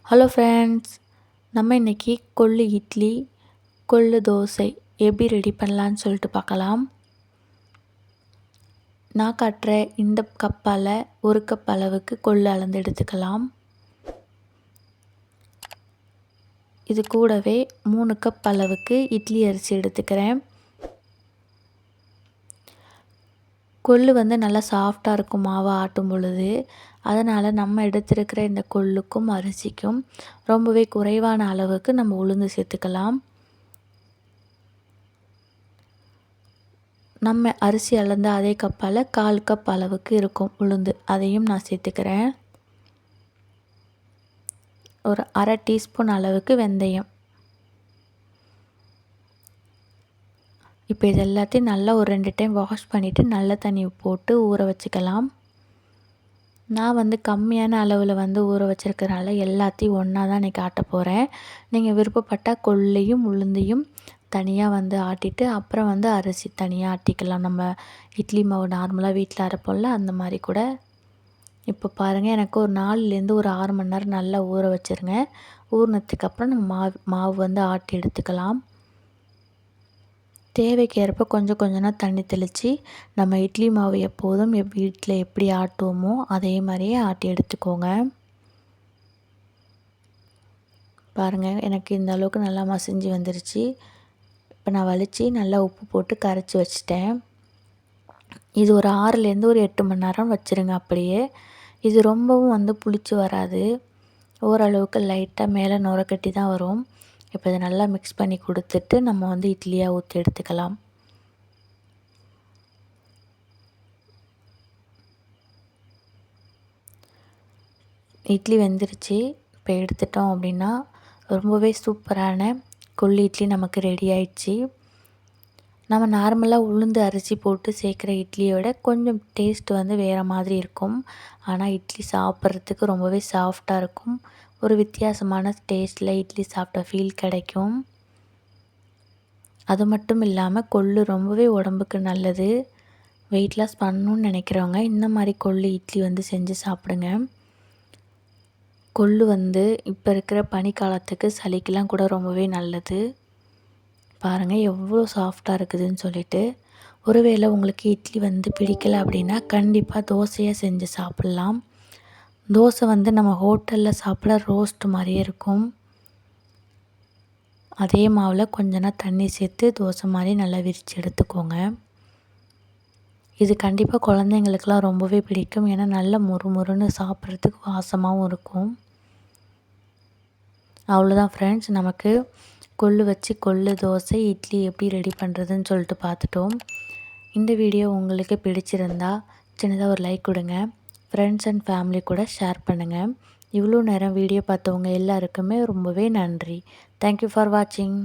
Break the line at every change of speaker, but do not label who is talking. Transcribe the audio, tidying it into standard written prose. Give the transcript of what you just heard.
Hello friends, நம்ம இன்றைக்கி கொள்ளு இட்லி, கொள்ளு தோசை எப்படி ரெடி பண்ணலான்னு சொல்லிட்டு பார்க்கலாம். நான் காட்டுற இந்த கப்பால் 1 கப் அளவுக்கு கொள்ளு அளந்து எடுத்துக்கலாம். இது கூடவே 3 கப் அளவுக்கு இட்லி அரிசி எடுத்துக்கிறேன். கொள்ளு நல்லா சாஃப்டாக இருக்கும் மாவை ஆட்டும் பொழுது. அதனால் நம்ம எடுத்துருக்கிற இந்த கொள்ளுக்கும் அரிசிக்கும் ரொம்பவே குறைவான அளவுக்கு நம்ம உளுந்து சேர்த்துக்கலாம். நம்ம அரிசி அளந்த அதே கப்பால் 1/4 கப் அளவுக்கு இருக்கும் உளுந்து, அதையும் நான் சேர்த்துக்கிறேன். ஒரு அரை டீஸ்பூன் அளவுக்கு வெந்தயம். இப்போ இது எல்லாத்தையும் நல்லா ஒரு 2 டைம் வாஷ் பண்ணிவிட்டு நல்ல தண்ணி போட்டு ஊற வச்சுக்கலாம். நான் கம்மியான அளவில் ஊற வச்சுருக்கிறனால எல்லாத்தையும் ஒன்றா தான் இன்றைக்கி ஆட்ட போகிறேன். நீங்கள் விருப்பப்பட்டால் கொள்ளையும் உளுந்தையும் தனியாக ஆட்டிட்டு அப்புறம் அரிசி தனியாக ஆட்டிக்கலாம். நம்ம இட்லி மாவு நார்மலாக வீட்டில் அரைப்போம்ல, அந்த மாதிரி கூட. இப்போ பாருங்கள், எனக்கு ஒரு 4லேருந்து ஒரு 6 மணி நேரம் நல்லா ஊற வச்சுருங்க. ஊறினதுக்கப்புறம் நம்ம மாவு ஆட்டி எடுத்துக்கலாம். தேவைக்கு ஏற்ப கொஞ்சம் கொஞ்சமாக தண்ணி தெளித்து நம்ம இட்லி மாவு எப்போதும் வீட்டில் எப்படி ஆட்டுவோமோ அதே மாதிரியே ஆட்டி எடுத்துக்கோங்க. பாருங்கள், எனக்கு இந்த அளவுக்கு நல்லா மசிஞ்சு வந்துருச்சு. இப்போ நான் வலித்து நல்லா உப்பு போட்டு கரைச்சி வச்சிட்டேன். இது ஒரு 6லேருந்து ஒரு 8 மணி நேரம் வச்சுருங்க அப்படியே. இது ரொம்பவும் புளிச்சு வராது, ஓரளவுக்கு லைட்டாக மேலே நுர கட்டி தான் வரும். இப்போ இதை நல்லா மிக்ஸ் பண்ணி கொடுத்துட்டு நம்ம இட்லியாக ஊற்றி எடுத்துக்கலாம். இட்லி வெந்துருச்சு. இப்போ எடுத்துட்டோம் அப்படின்னா ரொம்பவே சூப்பரான கொள்ளு இட்லி நமக்கு ரெடி ஆயிடுச்சு. நம்ம நார்மலாக உளுந்து அரிசி போட்டு சேர்க்குற இட்லியோட கொஞ்சம் டேஸ்ட் வேறு மாதிரி இருக்கும். ஆனால் இட்லி சாப்பிட்றதுக்கு ரொம்பவே சாஃப்டாக இருக்கும். ஒரு வித்தியாசமான டேஸ்ட்டில் இட்லி சாப்பிட்ட ஃபீல் கிடைக்கும். அது மட்டும் இல்லாமல் கொள்ளு ரொம்பவே உடம்புக்கு நல்லது. வெயிட் லாஸ் பண்ணணுன்னு நினைக்கிறவங்க இந்த மாதிரி கொள்ளு இட்லி செஞ்சு சாப்பிடுங்க. கொள்ளு இப்போ இருக்கிற பனிக்காலத்துக்கு சளிக்கெலாம் கூட ரொம்பவே நல்லது. பாருங்கள் எவ்வளோ சாஃப்டாக இருக்குதுன்னு சொல்லிட்டு. ஒருவேளை உங்களுக்கு இட்லி பிடிக்கலை அப்படின்னா கண்டிப்பாக தோசையாக செஞ்சு சாப்பிட்லாம். தோசை நம்ம ஹோட்டலில் சாப்பிட ரோஸ்ட் மாதிரியே இருக்கும். அதே மாவில் கொஞ்சம் தண்ணி சேர்த்து தோசை மாதிரி நல்லா விரித்து எடுத்துக்கோங்க. இது கண்டிப்பாக குழந்தைங்களுக்கெலாம் ரொம்பவே பிடிக்கும். ஏன்னா நல்லா முறுமுறுன்னு சாப்பிட்றதுக்கு வாசமாகவும் இருக்கும். அவ்வளோதான் ஃப்ரெண்ட்ஸ், நமக்கு கொள்ளு வச்சு கொள்ளு தோசை இட்லி எப்படி ரெடி பண்ணுறதுன்னு சொல்லிட்டு பார்த்துட்டோம். இந்த வீடியோ உங்களுக்கு பிடிச்சிருந்தா சின்னதாக ஒரு லைக் கொடுங்க. ஃப்ரெண்ட்ஸ் அண்ட் ஃபேமிலி கூட ஷேர் பண்ணுங்கள். இவ்வளோ நேரம் வீடியோ பார்த்தவங்க எல்லாருக்குமே ரொம்பவே நன்றி. தேங்க்யூ ஃபார் வாட்சிங்.